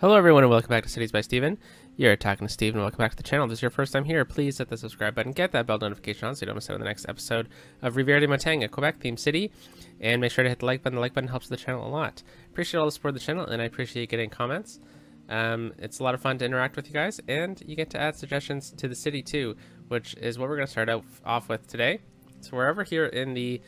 Hello everyone and welcome back to Cities by Steven. You're talking to Steven. Welcome back to the channel. If this is your first time here, please hit the subscribe button, get that bell notification on so you don't miss out on the next episode of Rivière-des-Montagnes, a Quebec themed city, and make sure to hit the like button. The like button helps the channel a lot. Appreciate all the support of the channel, and I appreciate getting comments. It's a lot of fun to interact with you guys, and you get to add suggestions to the city too, which is what we're going to start off with today. So we're over here in the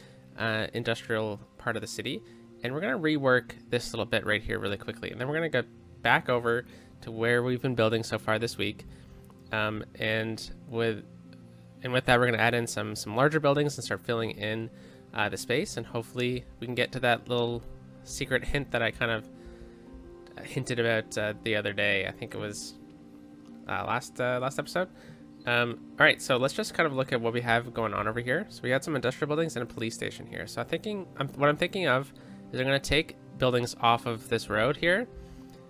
industrial part of the city, and we're going to rework this little bit right here really quickly, and then we're going to go back over to where we've been building so far this week, and with that we're going to add in some larger buildings and start filling in the space, and hopefully we can get to that little secret hint that I kind of hinted about the other day. I think it was last episode. All right, so let's just kind of look at what we have going on over here. So we had some industrial buildings and a police station here. So what I'm thinking of is I'm going to take buildings off of this road here,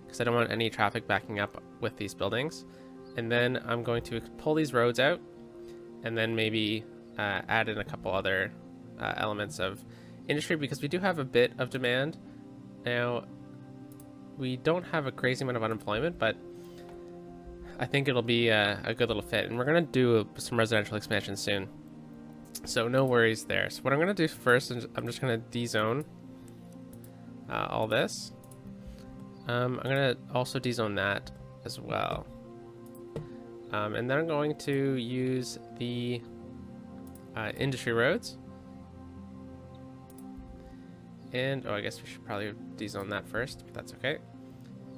because I don't want any traffic backing up with these buildings. And then I'm going to pull these roads out, and then maybe add in a couple other elements of industry, because we do have a bit of demand. Now, we don't have a crazy amount of unemployment, but I think it'll be a good little fit. And we're going to do some residential expansion soon, so no worries there. So what I'm going to do first is I'm just going to de-zone all this. I'm going to also de-zone that as well. And then I'm going to use the industry roads. And, I guess we should probably de-zone that first, but that's okay.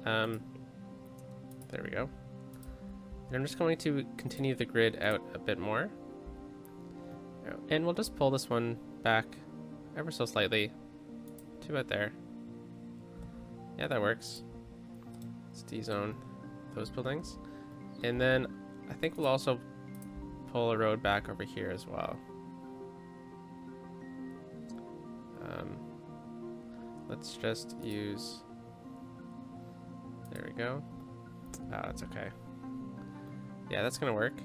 There we go. And I'm just going to continue the grid out a bit more. And we'll just pull this one back ever so slightly to about there. Yeah, that works. Let's de-zone those buildings. And then I think we'll also pull a road back over here as well. Let's just use... There we go. Oh, that's okay. Yeah, that's going to work.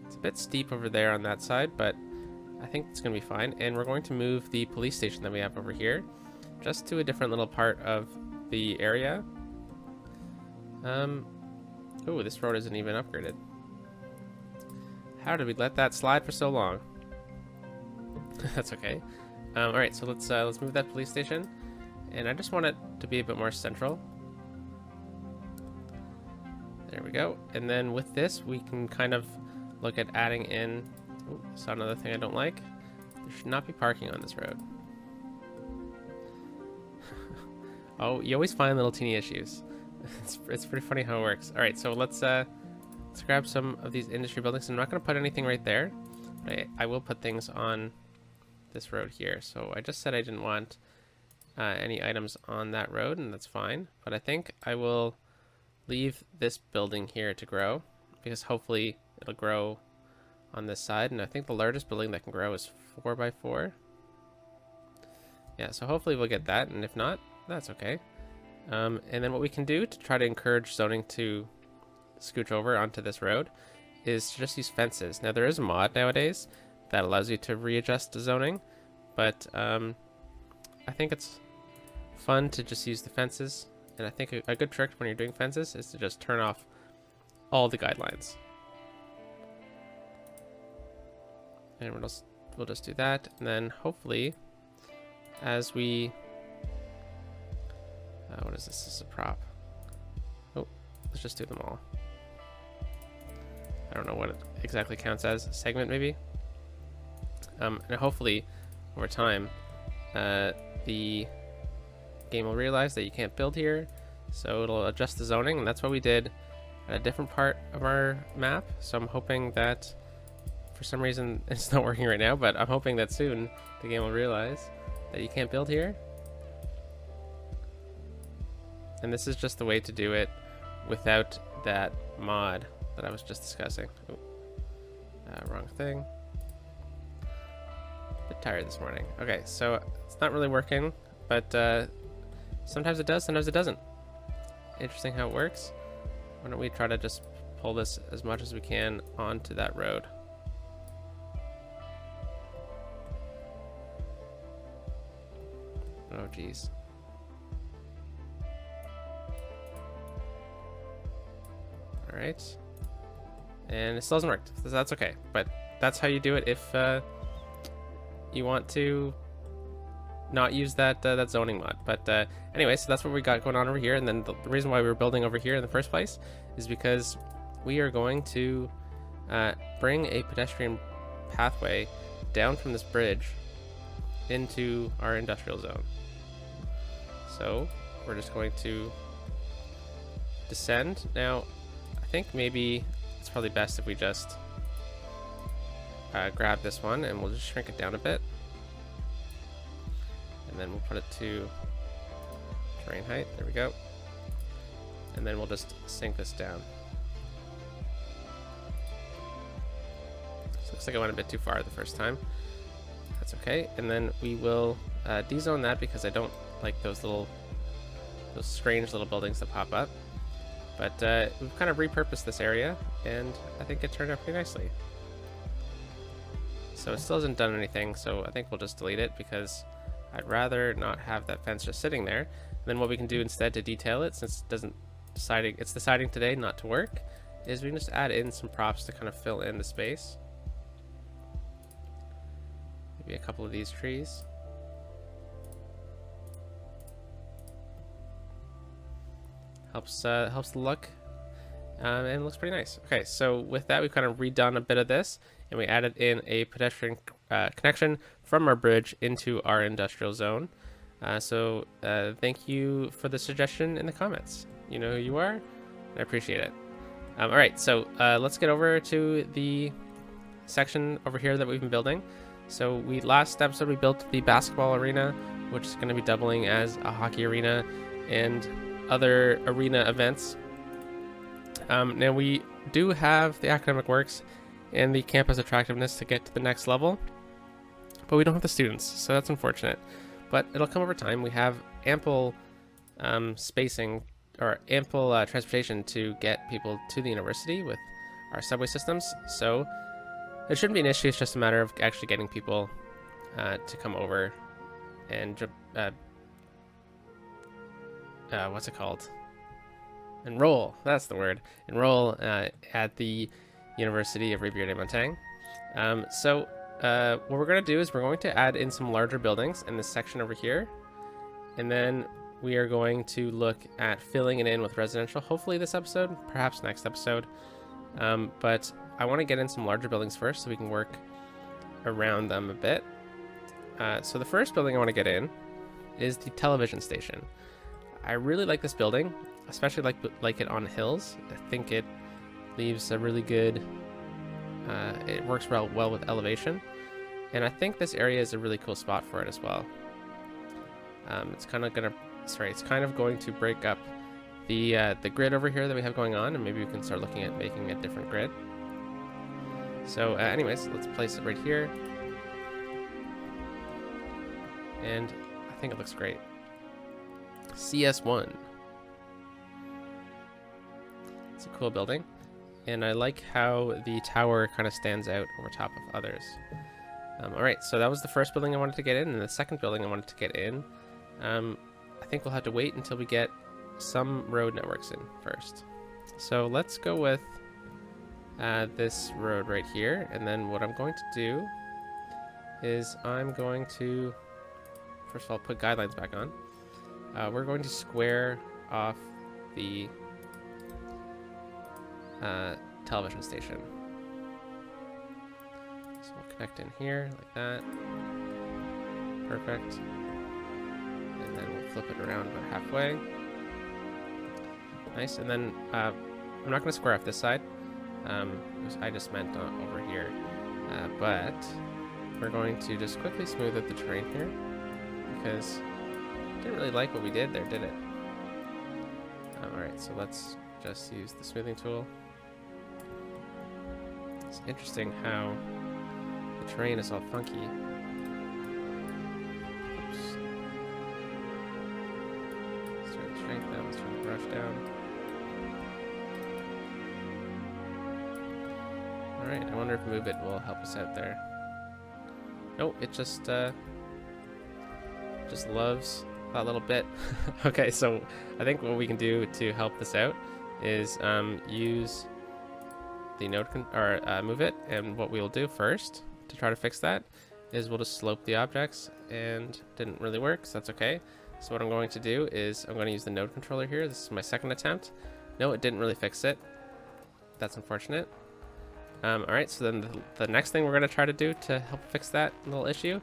It's a bit steep over there on that side, but I think it's going to be fine. And we're going to move the police station that we have over here just to a different little part of the area. Oh, this road isn't even upgraded. How did we let that slide for so long? That's okay. All right, so let's move that police station, and I just want it to be a bit more central. There we go. And then with this, we can kind of look at adding in. Oh, saw another thing I don't like. There should not be parking on this road. Oh, you always find little teeny issues. It's pretty funny how it works. All right, so let's grab some of these industry buildings. I'm not going to put anything right there, but I will put things on this road here. So I just said I didn't want any items on that road, and that's fine. But I think I will leave this building here to grow, because hopefully it'll grow on this side. And I think the largest building that can grow is 4x4. Yeah, so hopefully we'll get that, and if not, that's okay. And then what we can do to try to encourage zoning to scooch over onto this road is to just use fences. Now, there is a mod nowadays that allows you to readjust the zoning, but I think it's fun to just use the fences. And I think a good trick when you're doing fences is to just turn off all the guidelines. And we'll just do that, and then hopefully, as we what is this? This is a prop. Oh, let's just do them all. I don't know what it exactly counts as. A segment, maybe? And hopefully, over time, the game will realize that you can't build here, so it'll adjust the zoning, and that's what we did at a different part of our map. So I'm hoping that, for some reason, it's not working right now, but I'm hoping that soon the game will realize that you can't build here. And this is just the way to do it without that mod that I was just discussing. Ooh. Wrong thing. A bit tired this morning. Okay, so it's not really working, but sometimes it does, sometimes it doesn't. Interesting how it works. Why don't we try to just pull this as much as we can onto that road. Oh, geez. right. And it still hasn't worked, so that's okay. But that's how you do it if you want to not use that that zoning mod. But anyway, so that's what we got going on over here. And then the reason why we were building over here in the first place is because we are going to bring a pedestrian pathway down from this bridge into our industrial zone. So we're just going to descend. Now, I think maybe it's probably best if we just grab this one and we'll just shrink it down a bit. And then we'll put it to terrain height. There we go. And then we'll just sink this down. So looks like I went a bit too far the first time. That's okay. And then we will dezone that because I don't like those strange little buildings that pop up. But we've kind of repurposed this area, and I think it turned out pretty nicely. So it still hasn't done anything, so I think we'll just delete it because I'd rather not have that fence just sitting there. And then what we can do instead to detail it, since it's deciding today not to work, is we can just add in some props to kind of fill in the space. Maybe a couple of these trees. Helps the look, and it looks pretty nice. Okay, so with that, we've kind of redone a bit of this, and we added in a pedestrian connection from our bridge into our industrial zone. So thank you for the suggestion in the comments. You know who you are, and I appreciate it. All right, so let's get over to the section over here that we've been building. So last episode we built the basketball arena, which is going to be doubling as a hockey arena and other arena events. Now we do have the academic works and the campus attractiveness to get to the next level, but we don't have the students, so that's unfortunate. But it'll come over time. We have ample spacing or ample transportation to get people to the university with our subway systems, so it shouldn't be an issue. It's just a matter of actually getting people to come over and what's it called? Enroll. That's the word. Enroll at the University of Rivière-des-Montagnes. So what we're going to do is we're going to add in some larger buildings in this section over here, and then we are going to look at filling it in with residential. Hopefully this episode, perhaps next episode. But I want to get in some larger buildings first so we can work around them a bit. So the first building I want to get in is the television station. I really like this building, especially like it on hills. I think it leaves a really good, it works well with elevation. And I think this area is a really cool spot for it as well. It's kind of going to break up the grid over here that we have going on, and maybe we can start looking at making a different grid. So anyways, let's place it right here. And I think it looks great. CS1. It's a cool building, and I like how the tower kind of stands out over top of others. All right, so that was the first building I wanted to get in, and the second building I wanted to get in. I think we'll have to wait until we get some road networks in first. So let's go with this road right here, and then what I'm going to do is I'm going to, first of all, put guidelines back on. We're going to square off the television station. So we'll connect in here like that. Perfect. And then we'll flip it around about halfway. Nice. And then I'm not going to square off this side. I just meant over here. But we're going to just quickly smooth out the terrain here, because I didn't really like what we did there, did it? Alright, so let's just use the smoothing tool. It's interesting how the terrain is all funky. Oops. Let's turn the strength down, let's turn the brush down. Alright, I wonder if move it will help us out there. Nope, it just loves that little bit. Okay, so I think what we can do to help this out is use the node move it. And what we will do first to try to fix that is we'll just slope the objects, and didn't really work, so that's okay. So what I'm going to do is I'm going to use the node controller here. This is my second attempt. No, it didn't really fix it. That's unfortunate. All right, so then the next thing we're going to try to do to help fix that little issue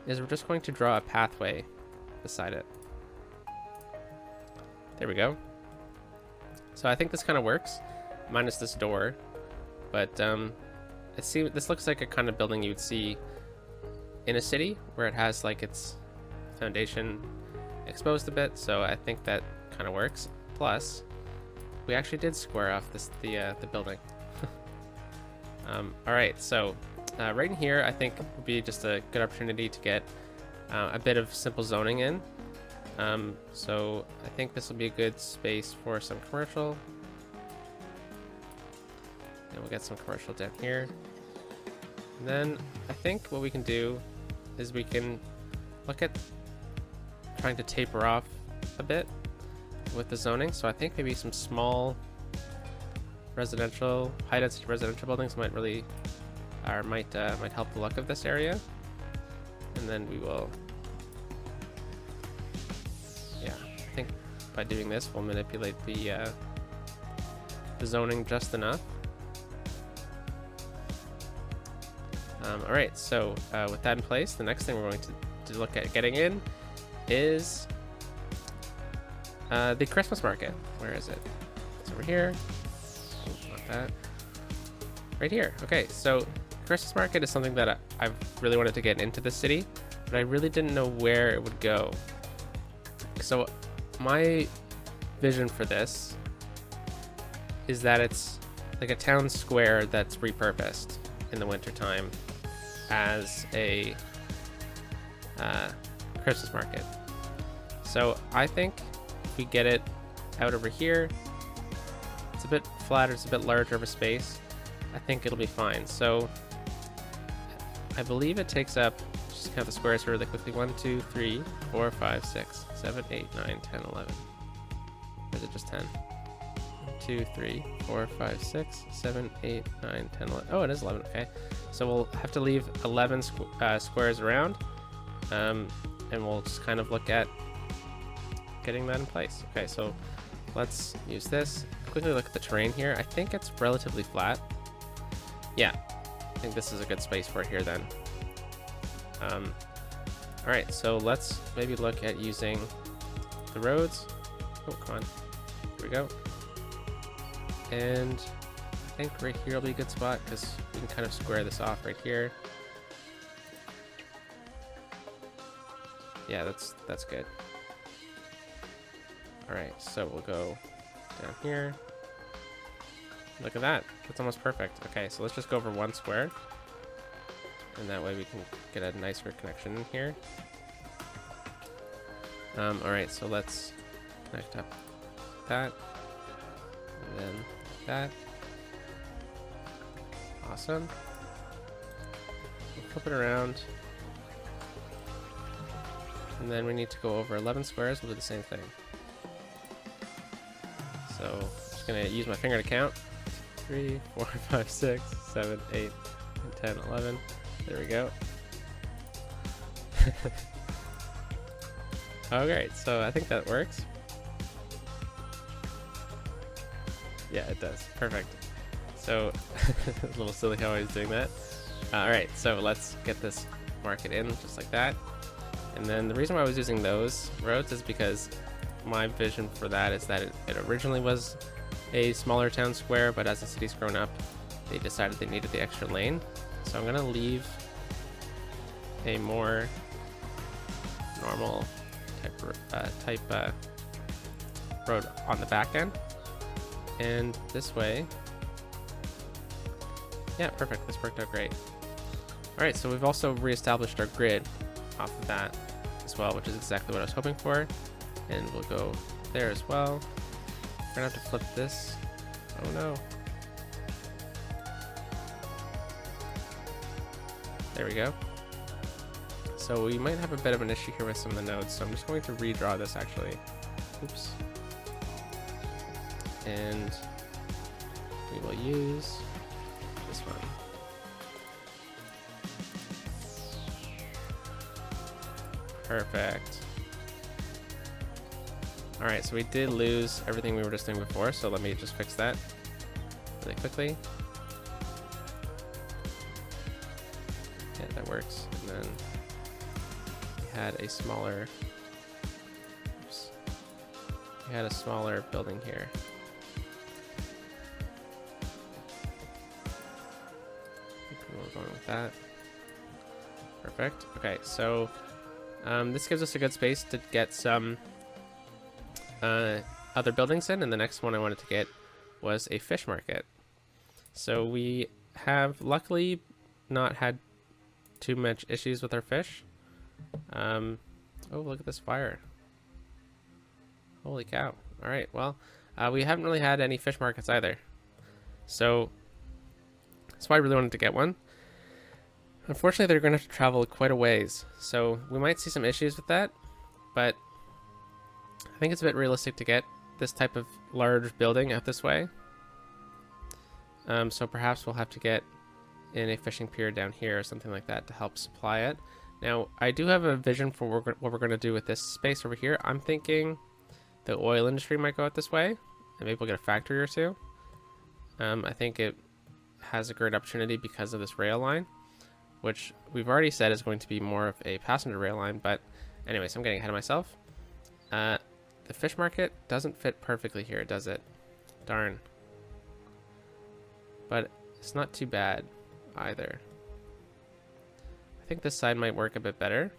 is we're just going to draw a pathway beside it. There we go. So I think this kind of works, minus this door. But this looks like a kind of building you would see in a city where it has like its foundation exposed a bit. So I think that kind of works. Plus, we actually did square off the building. All right, so right in here, I think would be just a good opportunity to get a bit of simple zoning in. So I think this will be a good space for some commercial. And we'll get some commercial down here. And then I think what we can do is we can look at trying to taper off a bit with the zoning. So I think maybe some small residential, high density residential buildings might really, or might help the look of this area. And then we will, yeah, I think by doing this, we'll manipulate the zoning just enough. All right, so with that in place, the next thing we're going to look at getting in is the Christmas market. Where is it? It's over here. Oops, not that. Right here. Okay, so Christmas market is something that I've really wanted to get into the city, but I really didn't know where it would go. So my vision for this is that it's like a town square that's repurposed in the wintertime as a Christmas market. So I think if we get it out over here, it's a bit flatter, it's a bit larger of a space, I think it'll be fine. So I believe it takes up, just count the squares really quickly, 1, 2, 3, 4, 5, 6, 7, 8, 9, 10, 11. Or is it just 10? 1, 2, 3, 4, 5, 6, 7, 8, 9, 10, 11. Oh, it is 11. Okay. So we'll have to leave 11 squares around. And we'll just kind of look at getting that in place. Okay, so let's use this. Quickly look at the terrain here. I think it's relatively flat. Yeah, I think this is a good space for it here then. All right, so let's maybe look at using the roads. Oh, come on. Here we go. And I think right here will be a good spot because we can kind of square this off right here. Yeah, that's good. All right, so we'll go down here. Look at that. That's almost perfect. Okay, so let's just go over one square. And that way we can get a nicer connection in here. All right, so let's connect up that. And then that. Awesome. We'll flip it around. And then we need to go over 11 squares. We'll do the same thing. So I'm just going to use my finger to count. 3, 4, 5, 6, 7, 8, 10, 11. There we go. Okay, so I think that works. Yeah, it does. Perfect. So, a little silly how I was doing that. Alright, so let's get this market in just like that. And then the reason why I was using those roads is because my vision for that is that it originally was a smaller town square, but as the city's grown up, they decided they needed the extra lane. So I'm gonna leave a more normal type road on the back end. And this way, yeah, perfect. This worked out great. All right, so we've also reestablished our grid off of that as well, which is exactly what I was hoping for. And we'll go there as well. We're gonna have to flip this. Oh no. There we go. So we might have a bit of an issue here with some of the nodes, so I'm just going to redraw this actually. Oops. And we will use this one. Perfect. Alright, so we did lose everything we were just doing before, so let me just fix that really quickly. Yeah, that works. And then we had a smaller, oops, we had a smaller building here. I think we're going with that. Perfect. Okay, so this gives us a good space to get some other buildings in, and the next one I wanted to get was a fish market. So we have luckily not had too much issues with our fish. Oh, look at this fire. Holy cow. All right, well, we haven't really had any fish markets either. So that's why I really wanted to get one. Unfortunately, they're going to have to travel quite a ways, so we might see some issues with that, but I think it's a bit realistic to get this type of large building out this way. So perhaps we'll have to get in a fishing pier down here or something like that to help supply it. Now, I do have a vision for what we're going to do with this space over here. I'm thinking the oil industry might go out this way, and maybe we'll get a factory or two. I think it has a great opportunity because of this rail line, which we've already said is going to be more of a passenger rail line, but anyways, I'm getting ahead of myself. The fish market doesn't fit perfectly here, does it? Darn. But it's not too bad either. I think this side might work a bit better.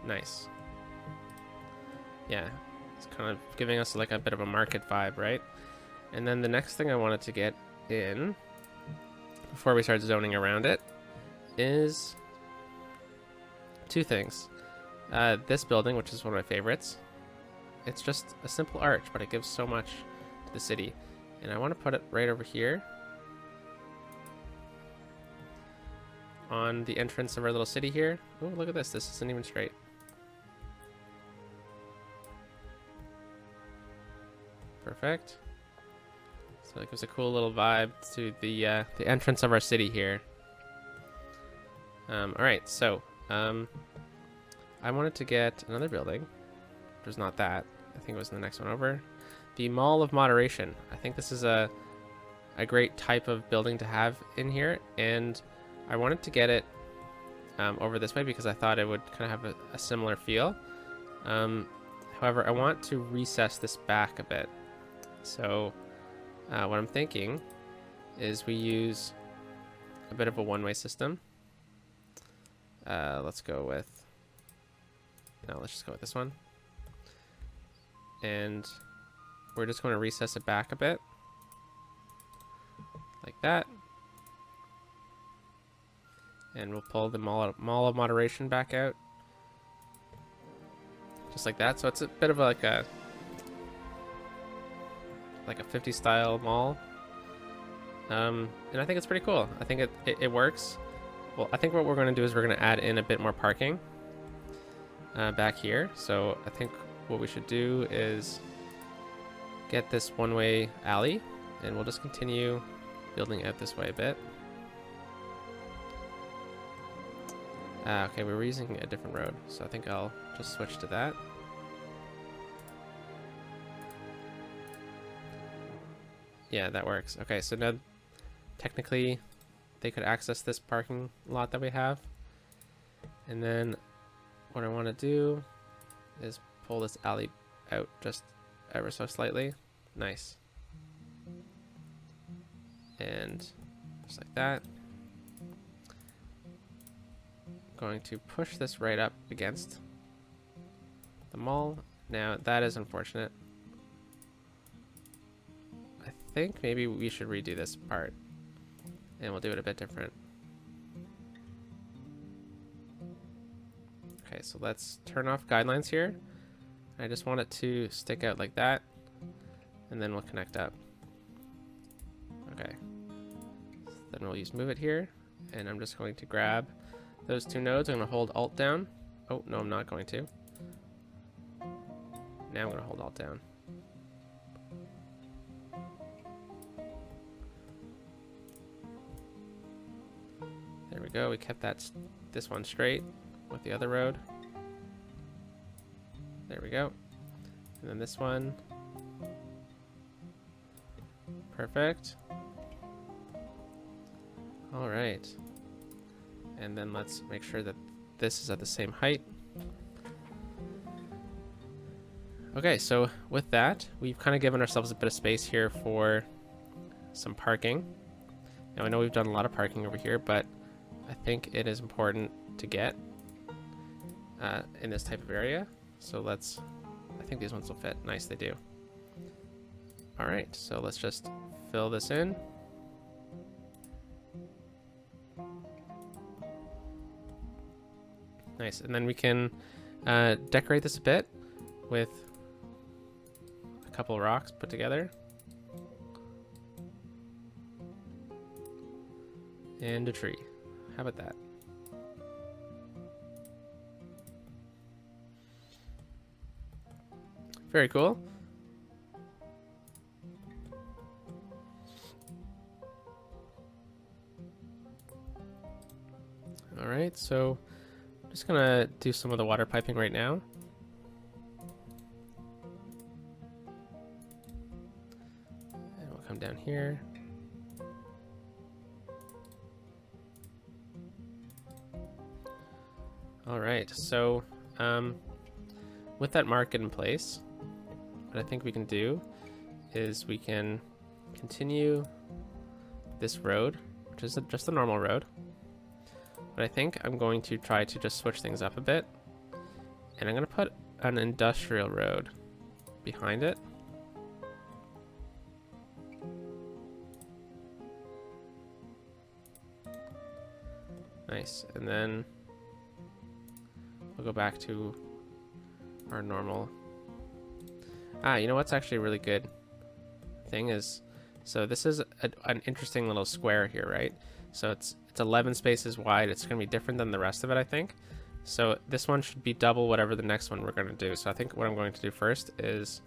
Nice. Yeah, it's kind of giving us like a bit of a market vibe, right? And then the next thing I wanted to get in before we start zoning around it is two things. This building, which is one of my favorites. It's just a simple arch, but it gives so much to the city. And I want to put it right over here on the entrance of our little city here. Oh, look at this. This isn't even straight. Perfect. So it gives a cool little vibe to the entrance of our city here. All right, so I wanted to get another building. There's not that. I think it was the next one over. The Mall of Moderation. I think this is a great type of building to have in here, and I wanted to get it over this way because I thought it would kind of have a similar feel. However, I want to recess this back a bit. So what I'm thinking is we use a bit of a one-way system. Let's go with, no, let's just go with this one. And we're just going to recess it back a bit. Like that. And we'll pull the Mall of Moderation back out. Just like that. So it's a bit of like a 50s style mall. And I think it's pretty cool. I think it works. Well, I think what we're going to do is we're going to add in a bit more parking back here. So I think what we should do is get this one-way alley, and we'll just continue building out this way a bit. Okay, we were using a different road, so I think I'll just switch to that. Yeah, that works. Okay, so now technically they could access this parking lot that we have. And then what I want to do is pull this alley out just ever so slightly. Nice. And just like that. Going to push this right up against the mall. Now that is unfortunate. I think maybe we should redo this part, and we'll do it a bit different. Okay, so let's turn off guidelines here. I just want it to stick out like that, and then we'll connect up. Okay. Then we'll use move it here, and I'm just going to grab those two nodes. I'm going to hold Alt down. Oh, no, I'm not going to. Now I'm going to hold Alt down. There we go. We kept this one straight with the other road. There we go. And then this one. Perfect. All right. And then let's make sure that this is at the same height. Okay, so with that, we've kind of given ourselves a bit of space here for some parking. Now I know we've done a lot of parking over here, but I think it is important to get in this type of area. So I think these ones will fit. Nice, they do. All right, so let's just fill this in. Nice, and then we can decorate this a bit with a couple of rocks put together. And a tree. How about that? Very cool. All right, so I'm just gonna do some of the water piping right now. And we'll come down here. All right, so with that market in place, what I think we can do is we can continue this road, which is just a normal road. But I think I'm going to try to just switch things up a bit. And I'm going to put an industrial road behind it. Nice. And then we'll go back to our normal. You know what's actually a really good thing is, so this is an interesting little square here, right? So it's 11 spaces wide. It's going to be different than the rest of it, I think. So this one should be double whatever the next one we're going to do. So I think what I'm going to do first is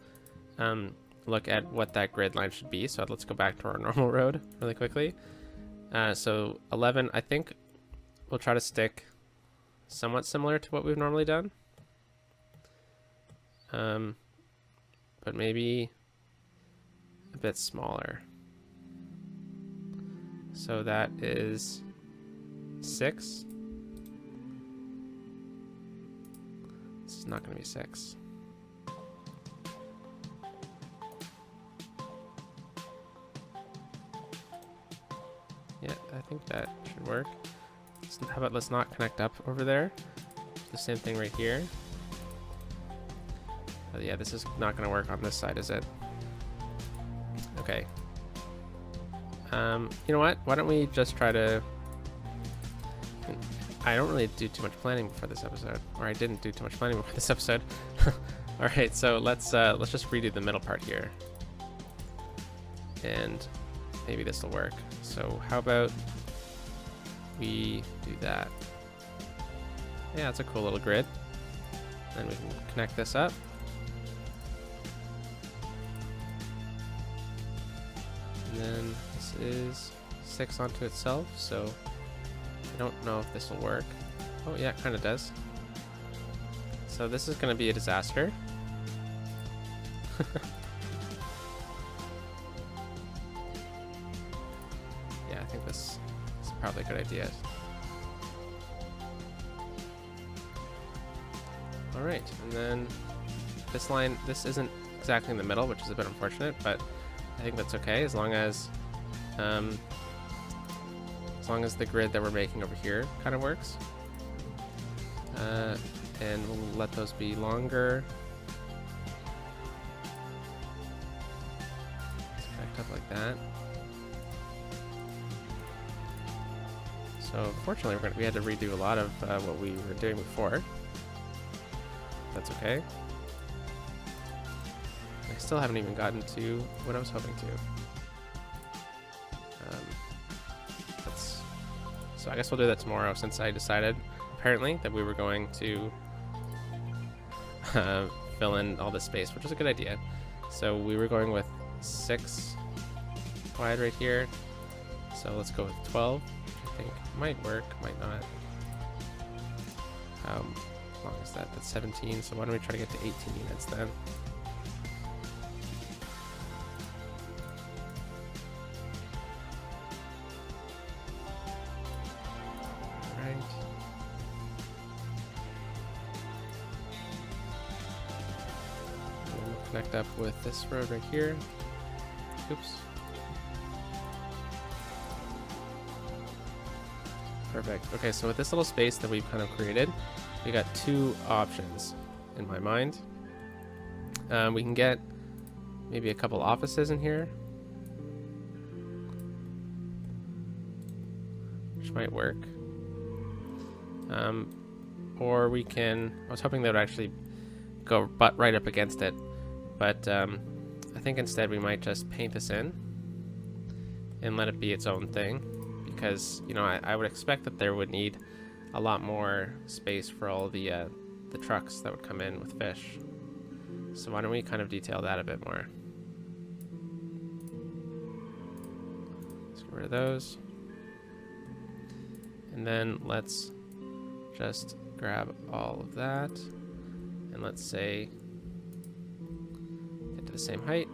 look at what that grid line should be. So let's go back to our normal road really quickly. So 11, I think we'll try to stick somewhat similar to what we've normally done. But maybe a bit smaller. So that is 6. This is not going to be 6. Yeah, I think that should work. How about let's not connect up over there. The same thing right here. Oh, yeah, this is not going to work on this side, is it? Okay. You know what? Why don't we just try to... I don't really do too much planning for this episode, or I didn't do too much planning for this episode. All right, so let's just redo the middle part here, and maybe this will work. So how about we do that? Yeah, it's a cool little grid. Then we can connect this up. And then this is 6 onto itself, so I don't know if this will work. Oh yeah, it kind of does. So this is going to be a disaster. Yeah, I think this is probably a good idea. All right, and then this line, this isn't exactly in the middle, which is a bit unfortunate, but I think that's okay as long as the grid that we're making over here kind of works. And we'll let those be longer. Let's connect up like that. So unfortunately, we had to redo a lot of what we were doing before. That's okay. I still haven't even gotten to what I was hoping to. So I guess we'll do that tomorrow, since I decided apparently that we were going to fill in all this space, which is a good idea. So we were going with 6 wide right here. So let's go with 12, which I think might work, might not. How long is that? That's 17, so why don't we try to get to 18 units then? Alright. And we'll connect up with this road right here. Oops. Perfect. Okay, so with this little space that we've kind of created, we got 2 options in my mind. We can get maybe a couple offices in here, which might work. Or we can, I was hoping they would actually go butt right up against it, but I think instead we might just paint this in and let it be its own thing, because, you know, I would expect that there would need a lot more space for all the trucks that would come in with fish. So why don't we kind of detail that a bit more? Let's get rid of those. And then let's just grab all of that, and let's say get to the same height.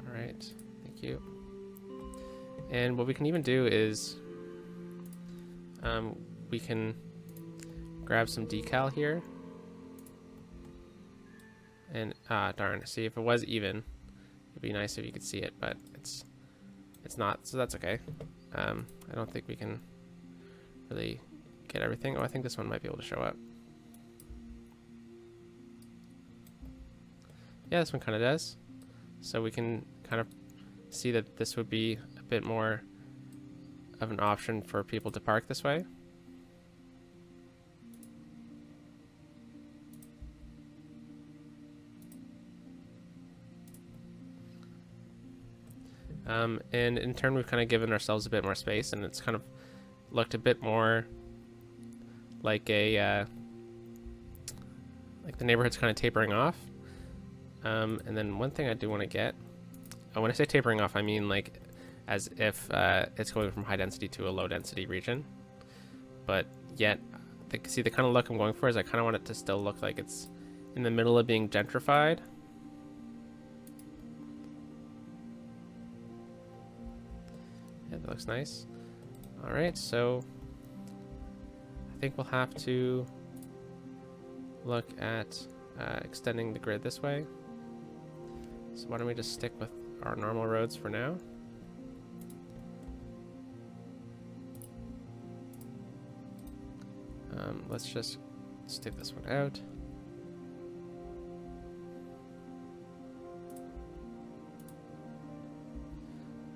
All right, thank you. And what we can even do is we can grab some decal here, and darn, see, if it was even, it'd be nice if you could see it, but it's not, so that's okay. I don't think we can really get everything. Oh, I think this one might be able to show up. Yeah, this one kind of does. So we can kind of see that this would be a bit more of an option for people to park this way. And in turn, we've kind of given ourselves a bit more space, and it's kind of looked a bit more like a like the neighborhood's kind of tapering off. And then one thing I do want to get, when I say tapering off, I mean like as if it's going from high density to a low density region, but yet see, the kind of look I'm going for is I kind of want it to still look like it's in the middle of being gentrified. Yeah, that looks nice. All right, so I think we'll have to look at extending the grid this way. So why don't we just stick with our normal roads for now? Let's just stick this one out.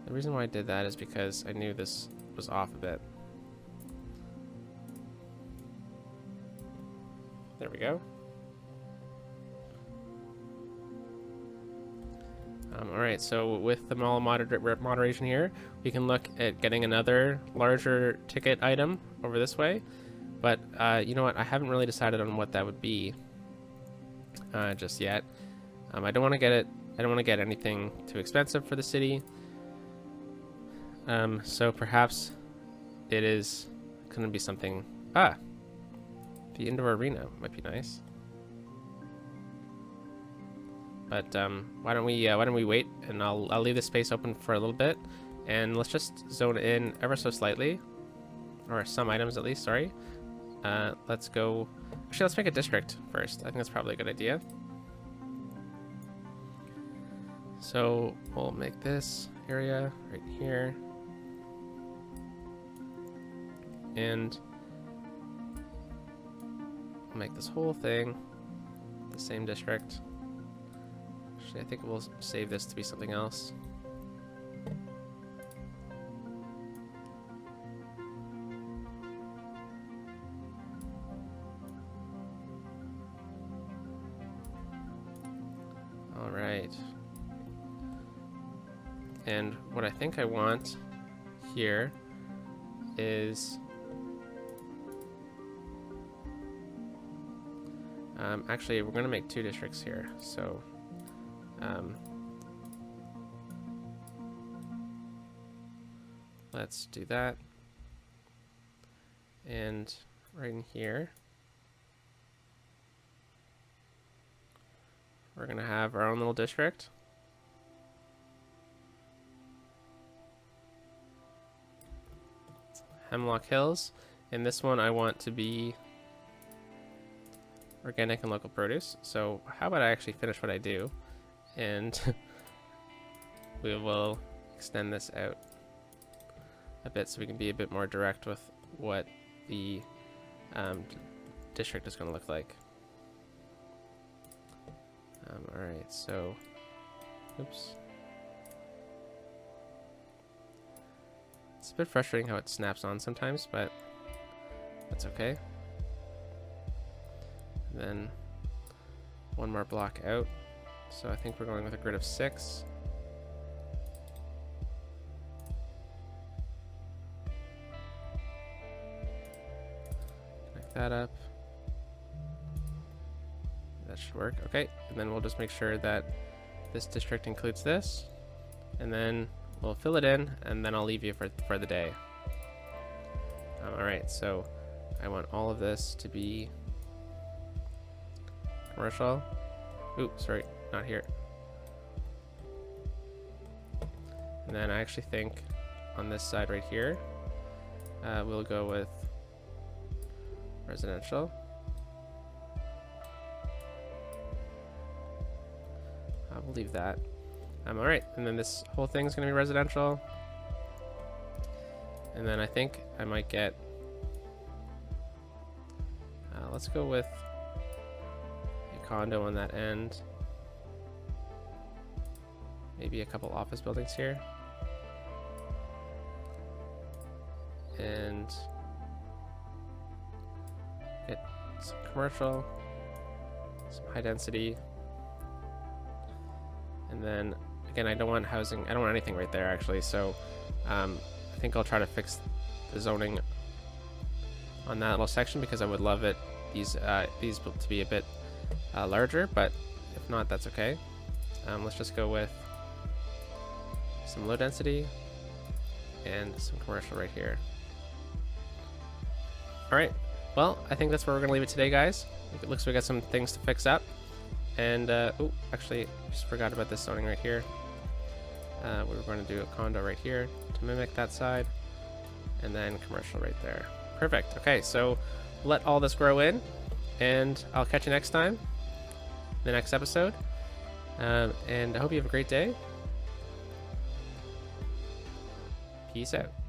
The reason why I did that is because I knew this was off a bit. There we go. Alright, so with the moderation here, we can look at getting another larger ticket item over this way. But you know what? I haven't really decided on what that would be just yet. I don't want to get it. I don't want to get anything too expensive for the city. So perhaps it is going to be something. The indoor arena might be nice. But why don't we wait, and I'll leave this space open for a little bit, and let's just zone in ever so slightly, or some items at least. Sorry. Let's go. Actually, let's make a district first. I think that's probably a good idea. So we'll make this area right here, and we'll make this whole thing the same district. Actually, I think we'll save this to be something else. All right. And what I think I want here is Actually, we're going to make 2 districts here. So let's do that. And right in here, we're going to have our own little district. Hemlock Hills. And this one I want to be organic and local produce. So how about I actually finish what I do, and we will extend this out a bit so we can be a bit more direct with what the district is going to look like. Alright, so oops. It's a bit frustrating how it snaps on sometimes, but that's okay. And then 1 more block out. So I think we're going with a grid of 6. Connect that up. That should work. Okay, and then we'll just make sure that this district includes this, and then we'll fill it in, and then I'll leave you for the day. Alright, so I want all of this to be commercial. Ooh, sorry, not here. And then I actually think on this side right here, we'll go with residential. We'll leave that. Alright, and then this whole thing's gonna be residential. And then I think I might get, let's go with a condo on that end. Maybe a couple office buildings here. And get some commercial, some high density. And then again, I don't want housing, I don't want anything right there actually, so I think I'll try to fix the zoning on that little section, because I would love it these to be a bit larger, but if not, that's okay. Let's just go with some low density and some commercial right here. Alright, well, I think that's where we're gonna leave it today, guys. It looks like we got some things to fix up. And oh, actually, just forgot about this zoning right here. We were going to do a condo right here to mimic that side, and then commercial right there. Perfect. Okay, so let all this grow in, and I'll catch you next time, the next episode. And I hope you have a great day. Peace out.